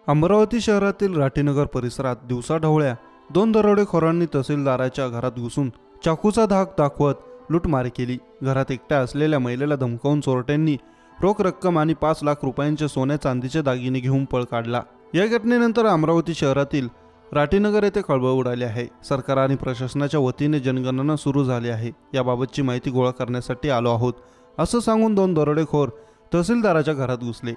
अमरावती शहरातील राठीनगर परिसरात दिवसाढवळ्या दोन दरोडेखोरांनी तहसीलदाराच्या घरात घुसून चाकूचा धाक दाखवत लूटमार केली। घरात एकट्या असलेल्या महिलेला धमकावून चोरट्यांनी रोख रक्कम आणि 5 लाख रुपयांचे सोने चांदीचे दागिने घेऊन पळ काढला। या घटनेनंतर अमरावती शहरातील राठीनगर येथे खळबळ उडाली आहे। सरकार आणि प्रशासनाच्या वतीने जनगणना सुरू झाली आहे। याबाबतची माहिती गोळा करण्यासाठी आलो आहोत असं सांगून दोन दरोडेखोर तहसीलदाराच्या घरात घुसले।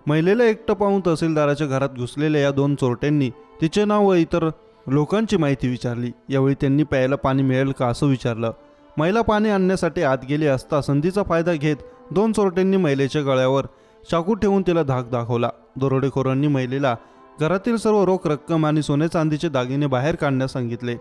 महिलेला एकटं पाहून तहसीलदाराच्या घरात घुसलेल्या या दोन चोरट्यांनी तिचे नाव व इतर लोकांची माहिती विचारली। यावेळी त्यांनी प्यायला पाणी मिळेल का असं विचारलं। महिला पाणी आणण्यासाठी आत गेली असता संधीचा फायदा घेत दोन चोरट्यांनी महिलेच्या गळ्यावर चाकू ठेवून तिला धाक दाखवला। दरोडेखोरांनी महिलेला घरातील सर्व रोख रक्कम आणि सोने चांदीचे दागिने बाहेर काढण्यास सांगितले।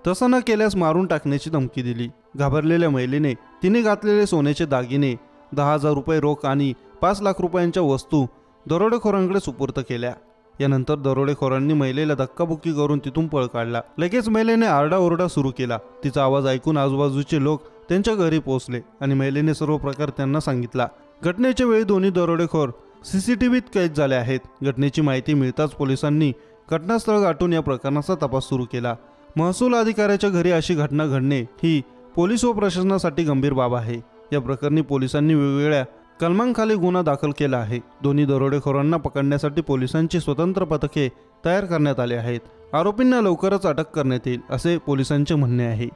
तसं न केल्यास मारून टाकण्याची धमकी दिली। घाबरलेल्या महिलेने तिने घातलेले सोन्याचे दागिने, 10,000 रुपये रोख आणि 5 लाख रुपयांच्या वस्तू दरोडेखोरांकडे सुपूर्द केल्या। यानंतर दरोडेखोरांनी महिलेला धक्काबुक्की करून तिथून पळ काढला। लगेच महिलेने आरडाओरडा सुरू केला। तिचा आवाज ऐकून आजूबाजूचे लोक त्यांच्या घरी पोहोचले आणि महिलेने सर्व प्रकार त्यांना सांगितला। घटनेच्या वेळी दोन्ही दरोडेखोर सीसीटीव्हीत कैद झाले आहेत। घटनेची माहिती मिळताच पोलिसांनी घटनास्थळ गाठून या प्रकरणाचा तपास सुरू केला। महसूल अधिकाऱ्याच्या घरी अशी घटना घडणे ही पोलीस व प्रशासनासाठी गंभीर बाब आहे। या प्रकरणी पोलिसांनी वेगवेगळ्या कलमांखाली गुन्हा दाखल केला आहे। दोन्ही दरोडेखोरांना पकडण्यासाठी पोलिसांची स्वतंत्र पथके तयार करण्यात आली आहेत। आरोपींना लवकरच अटक करण्यात येईल असे पोलिसांचे म्हणणे आहे।